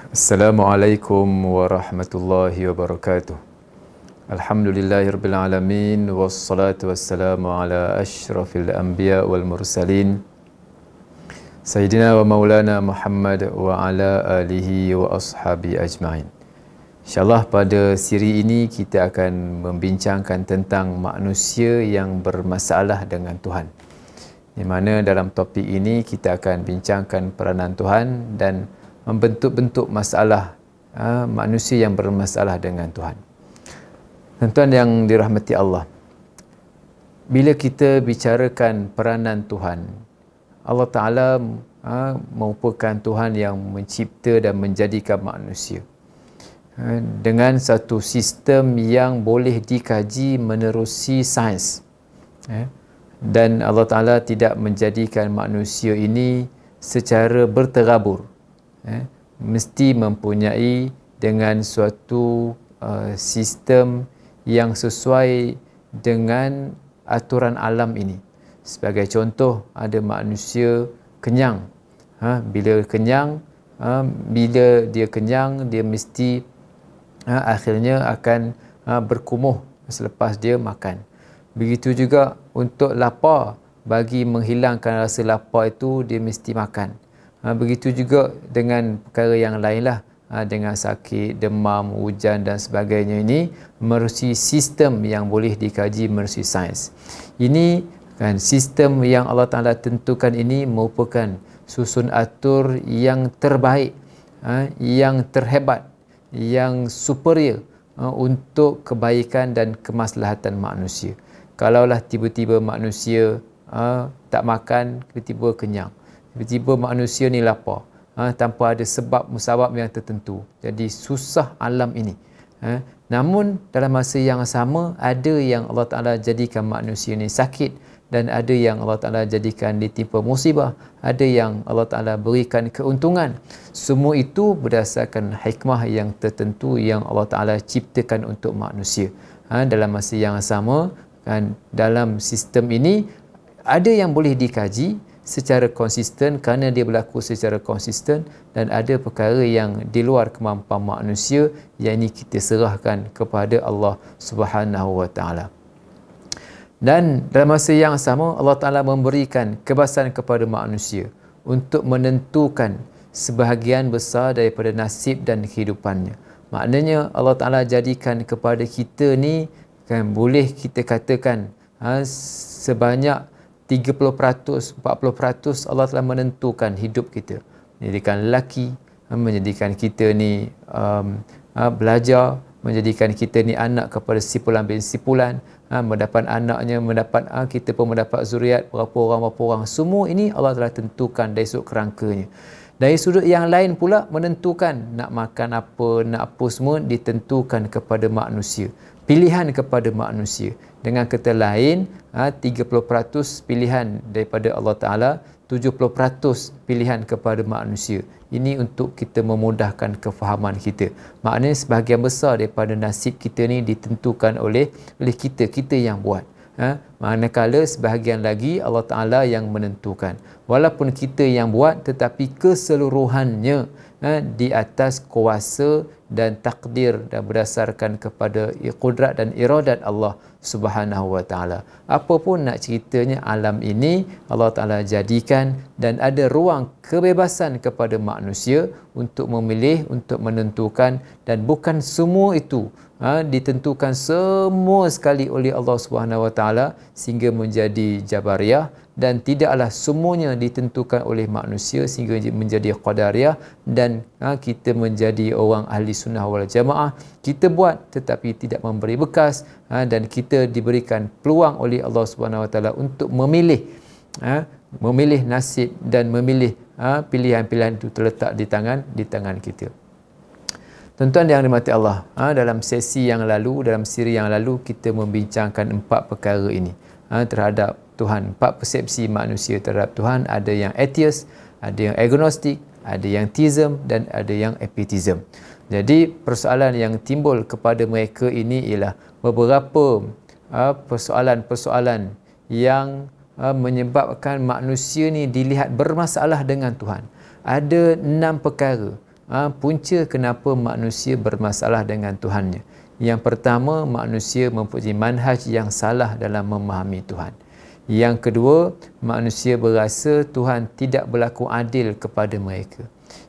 Assalamualaikum warahmatullahi wabarakatuh. Alhamdulillahirabbil alamin wassalatu wassalamu ala asyrafil anbiya wal mursalin Sayyidina wa maulana Muhammad wa ala alihi wa ashabi ajma'in. InsyaAllah pada siri ini kita akan membincangkan tentang manusia yang bermasalah dengan Tuhan. Di mana dalam topik ini kita akan bincangkan peranan Tuhan dan membentuk-bentuk masalah manusia yang bermasalah dengan Tuhan. Tuan-tuan yang dirahmati Allah, bila kita bicarakan peranan Tuhan, Allah Ta'ala merupakan Tuhan yang mencipta dan menjadikan manusia dengan satu sistem yang boleh dikaji menerusi sains. Dan Allah Ta'ala tidak menjadikan manusia ini secara berterabur. Mesti mempunyai dengan suatu sistem yang sesuai dengan aturan alam ini. Sebagai contoh, ada manusia kenyang. Bila dia kenyang, dia mesti akhirnya akan berkumuh selepas dia makan. Begitu juga untuk lapar, bagi menghilangkan rasa lapar itu dia mesti makan. Begitu juga dengan perkara yang lainlah, dengan sakit, demam, hujan dan sebagainya, ini melalui sistem yang boleh dikaji melalui sains. Ini kan sistem yang Allah Ta'ala tentukan ini merupakan susun atur yang terbaik, yang terhebat, yang superior untuk kebaikan dan kemaslahatan manusia. Kalaulah tiba-tiba manusia tak makan, tiba-tiba kenyang, tiba-tiba manusia ni lapar, tanpa ada sebab musabab yang tertentu, jadi susah alam ini. Namun dalam masa yang sama, ada yang Allah Ta'ala jadikan manusia ni sakit, dan ada yang Allah Ta'ala jadikan ditimpa musibah, ada yang Allah Ta'ala berikan keuntungan. Semua itu berdasarkan hikmah yang tertentu yang Allah Ta'ala ciptakan untuk manusia. Dalam masa yang sama, dalam sistem ini ada yang boleh dikaji secara konsisten kerana dia berlaku secara konsisten, dan ada perkara yang di luar kemampuan manusia yang ini kita serahkan kepada Allah Subhanahu wa Ta'ala. Dan dalam masa yang sama, Allah Ta'ala memberikan kebebasan kepada manusia untuk menentukan sebahagian besar daripada nasib dan kehidupannya. Maknanya Allah Ta'ala jadikan kepada kita ni, kan, boleh kita katakan sebanyak 30%, 40% Allah telah menentukan hidup kita. Menjadikan lelaki, menjadikan kita ni belajar, menjadikan kita ni anak kepada sipulan bin sipulan, mendapat anaknya, kita pun mendapat zuriat berapa orang. Semua ini Allah telah tentukan dari sudut kerangkanya. Dari sudut yang lain pula, menentukan nak makan apa, nak apa, semua ditentukan kepada manusia. Pilihan kepada manusia. Dengan kata lain, 30% pilihan daripada Allah Ta'ala, 70% pilihan kepada manusia. Ini untuk kita memudahkan kefahaman kita. Maknanya sebahagian besar daripada nasib kita ni ditentukan oleh kita yang buat. Manakala sebahagian lagi Allah Ta'ala yang menentukan. Walaupun kita yang buat, tetapi keseluruhannya di atas kuasa dan takdir dan berdasarkan kepada qudrat dan iradat Allah Subhanahu wa Ta'ala. Apapun nak ceritanya, alam ini Allah Ta'ala jadikan dan ada ruang kebebasan kepada manusia untuk memilih, untuk menentukan, dan bukan semua itu ditentukan semua sekali oleh Allah Subhanahu wa Ta'ala sehingga menjadi jabariyah, dan tidaklah semuanya ditentukan oleh manusia sehingga menjadi qadariyah, dan kita menjadi orang ahli sunnah wal jamaah. Kita buat tetapi tidak memberi bekas, dan kita diberikan peluang oleh Allah Subhanahu wa Ta'ala untuk memilih nasib dan memilih pilihan-pilihan itu terletak di tangan kita. Tuan-tuan yang dirahmati Allah, dalam sesi yang lalu, dalam siri yang lalu, kita membincangkan 4 perkara ini terhadap Tuhan. 4 persepsi manusia terhadap Tuhan. Ada yang atheist, ada yang agnostik, ada yang theism, dan ada yang atheism. Jadi persoalan yang timbul kepada mereka ini ialah beberapa persoalan-persoalan yang menyebabkan manusia ni dilihat bermasalah dengan Tuhan. Ada 6 perkara punca kenapa manusia bermasalah dengan Tuhannya. Yang pertama, manusia mempunyai manhaj yang salah dalam memahami Tuhan. Yang kedua, manusia berasa Tuhan tidak berlaku adil kepada mereka.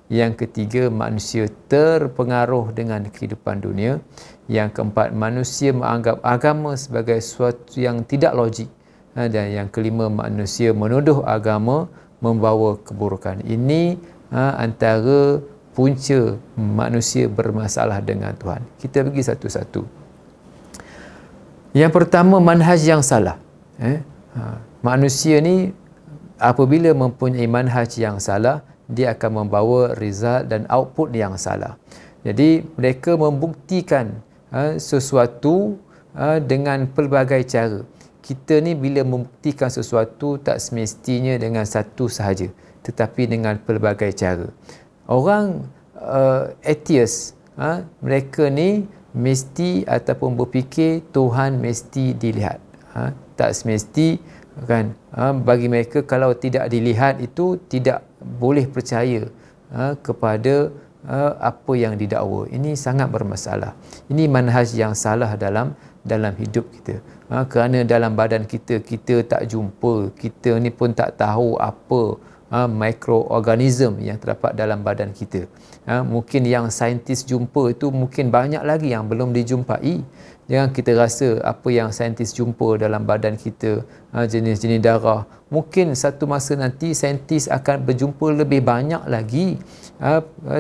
Yang ketiga, manusia terpengaruh dengan kehidupan dunia. Yang keempat, manusia menganggap agama sebagai sesuatu yang tidak logik. Dan yang kelima, manusia menuduh agama membawa keburukan. Ini antara punca manusia bermasalah dengan Tuhan. Kita pergi satu-satu. Yang pertama, manhaj yang salah. Manusia ni apabila mempunyai manhaj yang salah, dia akan membawa result dan output yang salah. Jadi mereka membuktikan sesuatu dengan pelbagai cara. Kita ni bila membuktikan sesuatu tak semestinya dengan satu sahaja, tetapi dengan pelbagai cara. Orang atheist, mereka ni mesti ataupun berfikir Tuhan mesti dilihat. Tak semesti kan. Bagi mereka kalau tidak dilihat itu tidak boleh percaya kepada apa yang didakwa. Ini sangat bermasalah. Ini manhaj yang salah dalam hidup kita. Kerana dalam badan kita tak jumpa, kita ni pun tak tahu apa mikroorganism yang terdapat dalam badan kita. Mungkin yang saintis jumpa itu mungkin banyak lagi yang belum dijumpai. Jangan kita rasa apa yang saintis jumpa dalam badan kita, jenis-jenis darah, mungkin satu masa nanti saintis akan berjumpa lebih banyak lagi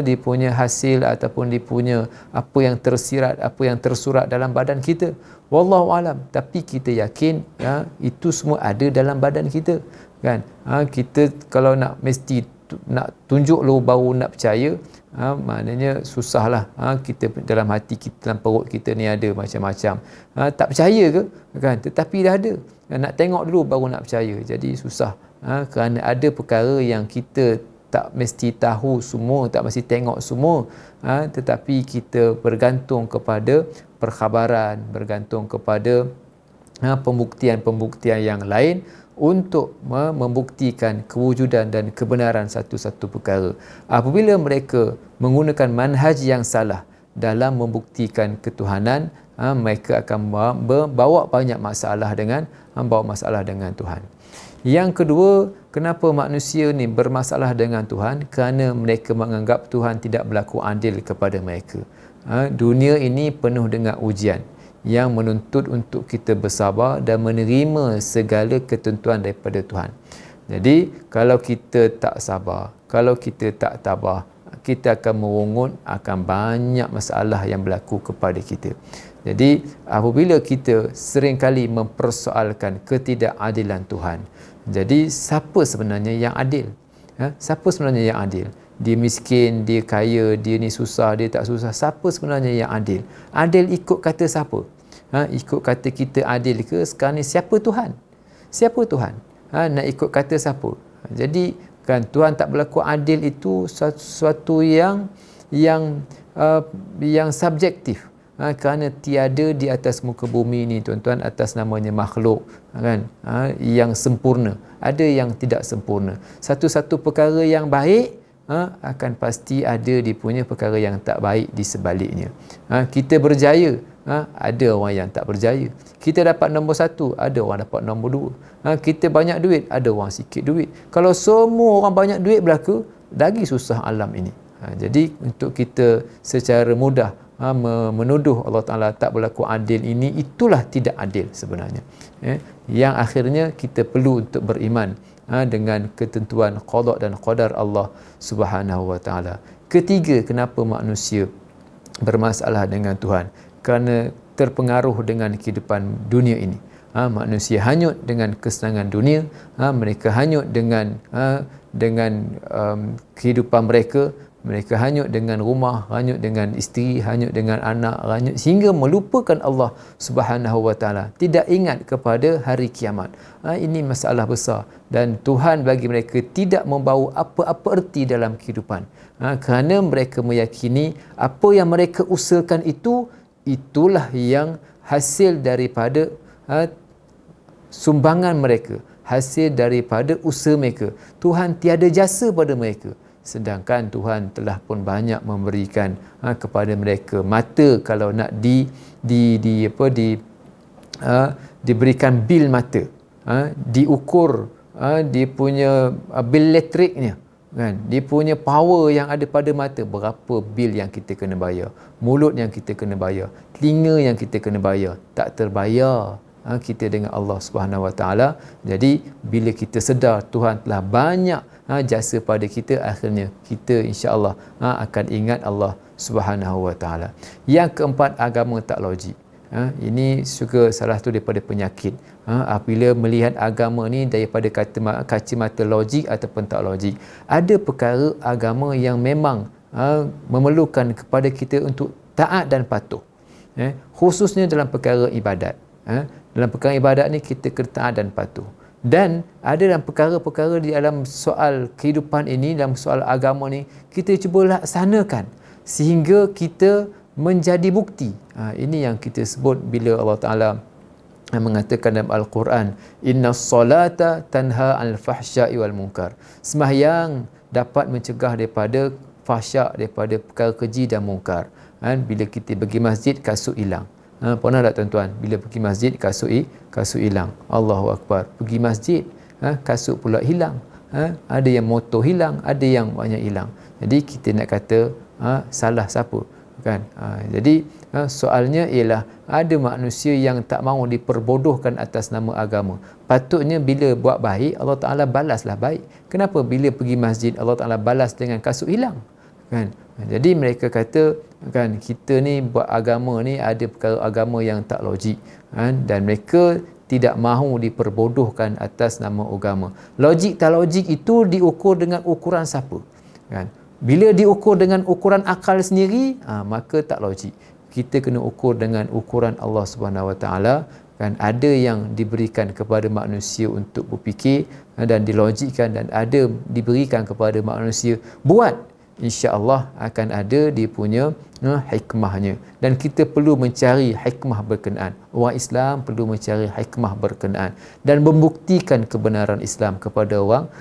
dia punya hasil ataupun dia punya apa yang tersirat, apa yang tersurat dalam badan kita. Wallahu alam. Tapi kita yakin itu semua ada dalam badan kita, kan? Kita kalau nak mesti nak tunjuk lu baru nak percaya, maknanya susahlah. Kita dalam hati kita, dalam perut kita ni ada macam-macam. Tak percaya ke, kan? Tetapi dah ada. Nak tengok dulu baru nak percaya. Jadi susah. Kerana ada perkara yang kita tak mesti tahu semua, tak mesti tengok semua, tetapi kita bergantung kepada perkhabaran, bergantung kepada pembuktian-pembuktian yang lain untuk membuktikan kewujudan dan kebenaran satu-satu perkara. Apabila mereka menggunakan manhaj yang salah dalam membuktikan ketuhanan, mereka akan bawa banyak masalah dengan Tuhan. Yang kedua, kenapa manusia ni bermasalah dengan Tuhan? Kerana mereka menganggap Tuhan tidak berlaku adil kepada mereka. Dunia ini penuh dengan ujian yang menuntut untuk kita bersabar dan menerima segala ketentuan daripada Tuhan. Jadi, kalau kita tak sabar, kalau kita tak tabah, kita akan merungut akan banyak masalah yang berlaku kepada kita. Jadi, apabila kita seringkali mempersoalkan ketidakadilan Tuhan, jadi siapa sebenarnya yang adil? Siapa sebenarnya yang adil? Dia miskin, dia kaya, dia ni susah, dia tak susah. Siapa sebenarnya yang adil? Adil ikut kata siapa? Ikut kata kita adil ke? Sekarang ni siapa Tuhan? Siapa Tuhan? Nak ikut kata siapa? Jadi kan Tuhan tak berlaku adil itu sesuatu yang subjektif. Kerana tiada di atas muka bumi ni tuan-tuan, atas namanya makhluk kan, yang sempurna, ada yang tidak sempurna. Satu-satu perkara yang baik akan pasti ada dia punya perkara yang tak baik di sebaliknya. Kita berjaya, ada orang yang tak berjaya. Kita dapat nombor 1, ada orang dapat nombor 2. Kita banyak duit, ada orang sikit duit. Kalau semua orang banyak duit berlaku, lagi susah alam ini. Jadi untuk kita secara mudah menuduh Allah Ta'ala tak berlaku adil ini, itulah tidak adil sebenarnya. Yang akhirnya kita perlu untuk beriman dengan ketentuan qada dan qadar Allah Subhanahu Wa Ta'ala. Ketiga, kenapa manusia bermasalah dengan Tuhan? Kerana terpengaruh dengan kehidupan dunia ini. Manusia hanyut dengan kesenangan dunia, mereka hanyut dengan kehidupan mereka. Mereka hanyut dengan rumah, hanyut dengan isteri, hanyut dengan anak, hanyut sehingga melupakan Allah Subhanahu Wa Ta'ala. Tidak ingat kepada hari kiamat. Ini masalah besar dan Tuhan bagi mereka tidak membawa apa-apa erti dalam kehidupan. Kerana mereka meyakini apa yang mereka usahakan itulah yang hasil daripada sumbangan mereka, hasil daripada usaha mereka. Tuhan tiada jasa pada mereka. sedangkan Tuhan telah pun banyak memberikan kepada mereka. Mata kalau nak diberikan bil mata, diukur dia punya bil elektriknya, kan, dia punya power yang ada pada mata, berapa bil yang kita kena bayar, mulut yang kita kena bayar, telinga yang kita kena bayar, tak terbayar kita dengan Allah Subhanahu Wa Taala. Jadi bila kita sedar Tuhan telah banyak jasa pada kita, akhirnya kita insya-Allah akan ingat Allah Subhanahu Wa Taala. Yang keempat, agama tak logik. Ini juga salah satu daripada penyakit. Apabila melihat agama ni daripada kacamata logik ataupun tak logik. Ada perkara agama yang memang memerlukan kepada kita untuk taat dan patuh. Khususnya dalam perkara ibadat. Dalam perkara ibadat ni kita kena taat dan patuh. Dan ada dalam perkara-perkara di dalam soal kehidupan ini, dalam soal agama ni, kita cuba laksanakan sehingga kita menjadi bukti. Ini yang kita sebut bila Allah Ta'ala mengatakan dalam Al-Quran, Inna salata tanha al-fahsya'i wal munkar. Sembahyang dapat mencegah daripada fahsyak, daripada perkara keji dan mungkar. Bila kita pergi masjid, kasut hilang. Pernah tak tuan-tuan? Bila pergi masjid, kasut hilang. Allahu Akbar. Pergi masjid, kasut pula hilang. Ada yang motor hilang, ada yang banyak hilang. Jadi kita nak kata salah siapa? Kan? Jadi soalnya ialah ada manusia yang tak mahu diperbodohkan atas nama agama. Patutnya bila buat baik, Allah Ta'ala balaslah baik. Kenapa bila pergi masjid Allah Ta'ala balas dengan kasut hilang? Kan? Jadi mereka kata, kan, kita ni buat agama ni ada perkara agama yang tak logik, kan? Dan mereka tidak mahu diperbodohkan atas nama agama. Logik tak logik itu diukur dengan ukuran siapa? Kan? Bila diukur dengan ukuran akal sendiri, maka tak logik. Kita kena ukur dengan ukuran Allah Subhanahu Wa Taala. Kan, ada yang diberikan kepada manusia untuk berfikir dan dilogikkan, dan ada diberikan kepada manusia buat. InsyaAllah akan ada dia punya hikmahnya, dan kita perlu mencari hikmah berkenaan. Orang Islam perlu mencari hikmah berkenaan dan membuktikan kebenaran Islam kepada orang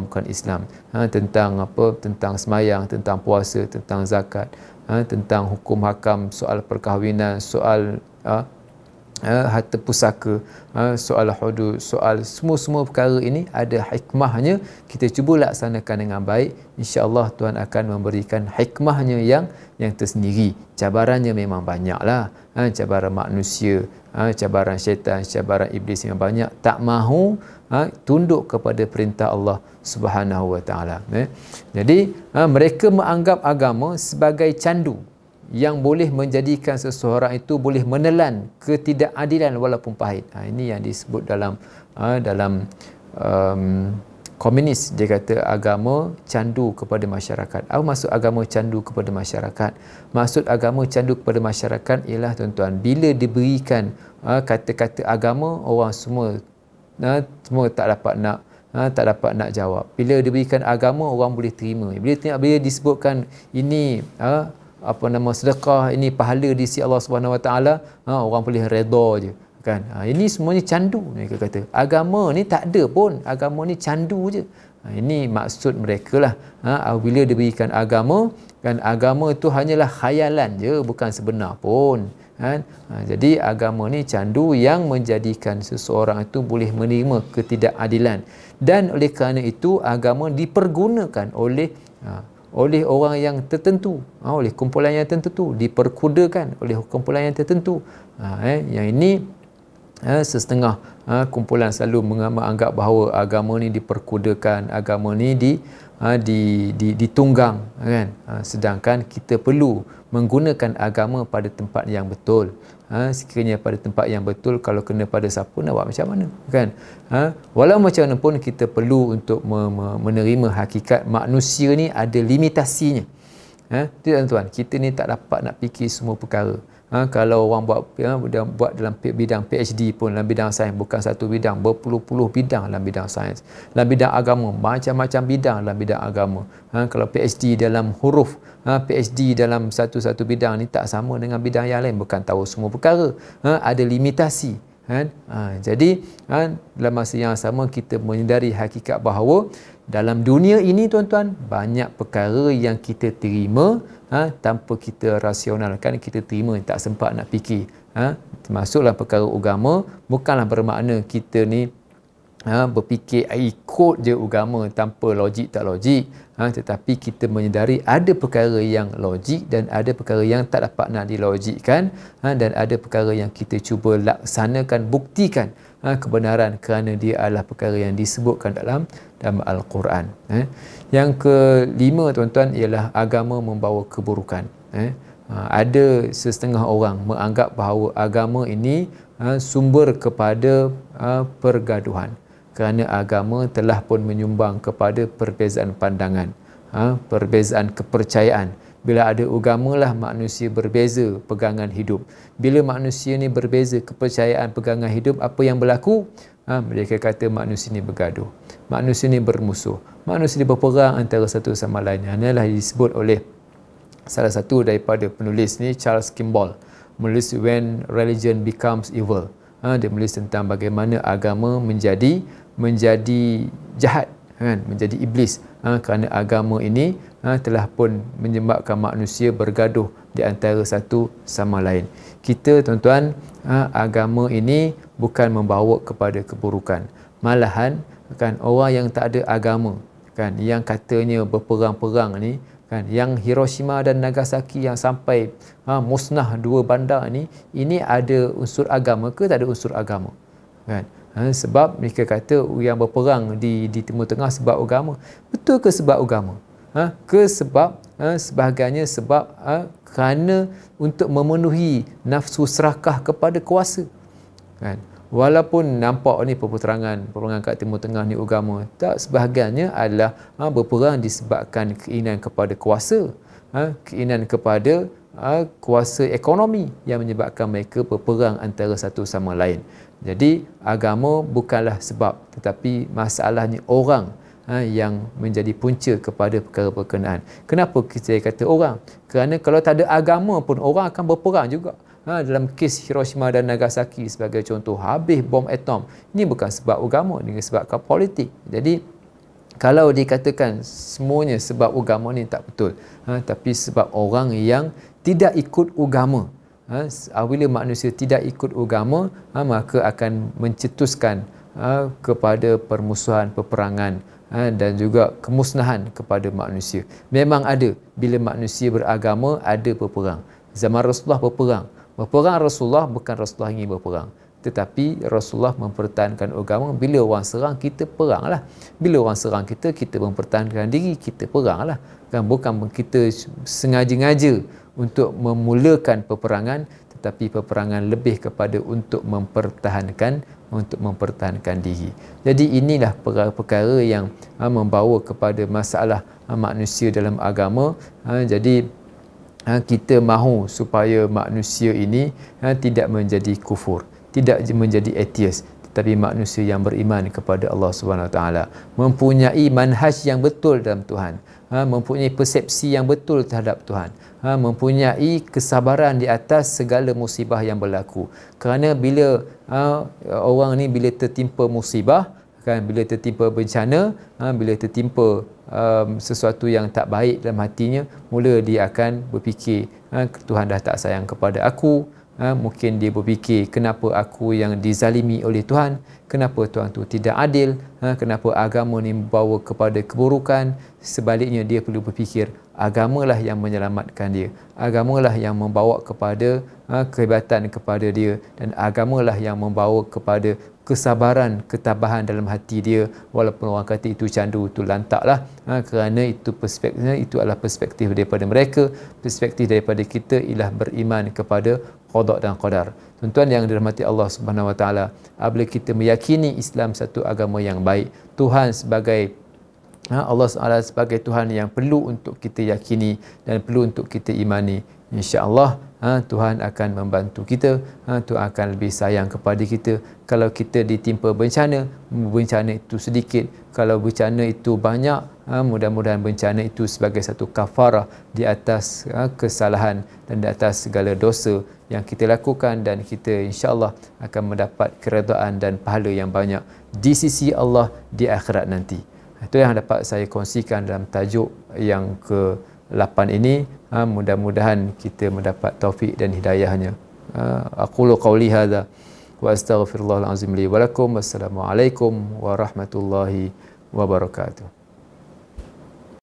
bukan Islam, tentang apa, tentang semayang, tentang puasa, tentang zakat, tentang hukum hakam, soal perkahwinan, soal harta pusaka, soal hudud, soal semua perkara ini ada hikmahnya. Kita cuba laksanakan dengan baik, insya-Allah Tuhan akan memberikan hikmahnya yang tersendiri. Cabarannya memang banyaklah, cabaran manusia, cabaran syaitan, cabaran iblis yang banyak, tak mahu tunduk kepada perintah Allah Subhanahu Wa Taala. Jadi mereka menganggap agama sebagai candu yang boleh menjadikan seseorang itu boleh menelan ketidakadilan walaupun pahit. Ini yang disebut dalam komunis. Dia kata agama candu kepada masyarakat. Apa maksud agama candu kepada masyarakat? Maksud agama candu kepada masyarakat ialah, tuan-tuan, bila diberikan kata-kata agama, orang semua tak dapat nak jawab. Bila diberikan agama, orang boleh terima. Bila disebutkan ini sedekah, ini pahala di sisi Allah Subhanahu Wa Taala, orang boleh redha je, kan? Ini semuanya candu, mereka kata. Agama ni tak ada pun, agama ni candu je. Ini maksud mereka lah. Bila diberikan agama, kan, agama itu hanyalah khayalan je, bukan sebenar pun, kan? Jadi agama ni candu yang menjadikan seseorang itu boleh menerima ketidakadilan, dan oleh kerana itu agama dipergunakan oleh orang yang tertentu, oleh kumpulan yang tertentu, diperkudakan oleh kumpulan yang tertentu. Yang ini setengah kumpulan selalu menganggap bahawa agama ni diperkudakan, agama ni ditunggang, kan? Sedangkan kita perlu menggunakan agama pada tempat yang betul. Sekiranya pada tempat yang betul, kalau kena pada siapa, nak buat macam mana, kan? Walau macam mana pun kita perlu untuk menerima hakikat manusia ni ada limitasinya. Tuan-tuan, kita ni tak dapat nak fikir semua perkara. Kalau orang buat dalam bidang PhD pun, dalam bidang sains, bukan satu bidang, berpuluh-puluh bidang dalam bidang sains. Dalam bidang agama, macam-macam bidang dalam bidang agama. Kalau PhD dalam huruf, PhD dalam satu bidang ni tak sama dengan bidang yang lain, bukan tahu semua perkara. Ada limitasi. kan. Jadi dalam masa yang sama kita menyedari hakikat bahawa dalam dunia ini tuan-tuan, banyak perkara yang kita terima tanpa kita rasionalkan, kita terima, tak sempat nak fikir. Termasuklah perkara agama, bukanlah bermakna kita ni berfikir ikut je agama tanpa logik tak logik, tetapi kita menyedari ada perkara yang logik dan ada perkara yang tak dapat nak dilogikkan, dan ada perkara yang kita cuba laksanakan, buktikan kebenaran kerana dia adalah perkara yang disebutkan dalam Al-Quran. Yang kelima tuan-tuan ialah agama membawa keburukan. Ada setengah orang menganggap bahawa agama ini sumber kepada pergaduhan, kerana agama telah pun menyumbang kepada perbezaan pandangan, perbezaan kepercayaan. Bila ada agama lah manusia berbeza pegangan hidup. Bila manusia ni berbeza kepercayaan pegangan hidup, apa yang berlaku? Mereka kata manusia ni bergaduh, manusia ni bermusuh, manusia ni berperang antara satu sama lain. Inilah disebut oleh salah satu daripada penulis ni, Charles Kimball, menulis When Religion Becomes Evil. Dia menulis tentang bagaimana agama menjadi jahat, menjadi iblis, kerana agama ini telah pun menyebabkan manusia bergaduh di antara satu sama lain. Kita tuan-tuan, agama ini bukan membawa kepada keburukan, malahan orang yang tak ada agama, yang katanya berperang-perang ni, yang Hiroshima dan Nagasaki yang sampai musnah dua bandar ni, ini ada unsur agama ke tak ada unsur agama? Sebab mereka kata yang berperang di Timur Tengah sebab agama. Betul ke sebab agama? Ke sebab sebahagiannya sebab kerana untuk memenuhi nafsu serakah kepada kuasa. Walaupun nampak ni peperangan kat Timur Tengah ni agama, tak, sebahagiannya adalah berperang disebabkan keinginan kepada kuasa, keinginan kepada kuasa ekonomi yang menyebabkan mereka berperang antara satu sama lain. Jadi agama bukanlah sebab, tetapi masalahnya orang yang menjadi punca kepada perkara berkenaan. Kenapa saya kata orang? Kerana kalau tak ada agama pun orang akan berperang juga. Dalam kes Hiroshima dan Nagasaki sebagai contoh, habis bom atom. Ini bukan sebab agama, ini sebabkan politik. Jadi kalau dikatakan semuanya sebab agama ni tak betul, tapi sebab orang yang tidak ikut agama. Bila manusia tidak ikut agama, maka akan mencetuskan kepada permusuhan, peperangan, dan juga kemusnahan kepada manusia. Memang ada, bila manusia beragama ada berperang. Zaman Rasulullah berperang. Berperang Rasulullah bukan Rasulullah ingin berperang, tetapi Rasulullah mempertahankan agama. Bila orang serang, kita peranglah. Bila orang serang kita, kita mempertahankan diri, kita peranglah. Bukan kita sengaja-ngaja untuk memulakan peperangan, tetapi peperangan lebih kepada untuk mempertahankan diri. Jadi inilah perkara-perkara yang membawa kepada masalah manusia dalam agama. Jadi kita mahu supaya manusia ini tidak menjadi kufur, tidak menjadi atheist, tetapi manusia yang beriman kepada Allah Subhanahu Wa Taala, mempunyai manhaj yang betul dalam Tuhan, mempunyai persepsi yang betul terhadap Tuhan, mempunyai kesabaran di atas segala musibah yang berlaku. Kerana bila orang ni bila tertimpa musibah, bila tertimpa bencana, bila tertimpa sesuatu yang tak baik dalam hatinya, mula dia akan berfikir, Tuhan dah tak sayang kepada aku. Mungkin dia berfikir, kenapa aku yang dizalimi oleh Tuhan, kenapa Tuhan tu tidak adil, kenapa agama ni membawa kepada keburukan. Sebaliknya dia perlu berfikir, agamalah yang menyelamatkan dia, agamalah yang membawa kepada kehebatan kepada dia, dan agamalah yang membawa kepada kesabaran, ketabahan dalam hati dia. Walaupun orang kata itu candu, itu lantaklah, kerana itu perspektifnya, itu adalah perspektif daripada mereka. Perspektif daripada kita ialah beriman kepada qada dan qadar. Tuan-tuan yang dirahmati Allah Subhanahu Wa Taala, apabila kita meyakini Islam satu agama yang baik, Tuhan sebagai Allah SWT sebagai Tuhan yang perlu untuk kita yakini dan perlu untuk kita imani, insya-Allah Tuhan akan membantu kita, Tuhan akan lebih sayang kepada kita. Kalau kita ditimpa bencana, bencana itu sedikit, kalau bencana itu banyak, mudah-mudahan bencana itu sebagai satu kafarah di atas kesalahan dan di atas segala dosa yang kita lakukan, dan kita insya-Allah akan mendapat keredaan dan pahala yang banyak di sisi Allah di akhirat nanti. Itu yang dapat saya kongsikan dalam tajuk yang ke-8 ini. Mudah-mudahan kita mendapat taufik dan hidayahnya. Aqulu qawli hadza wa astaghfirullahal azim li wa lakum. Wassalamualaikum warahmatullahi wabarakatuh.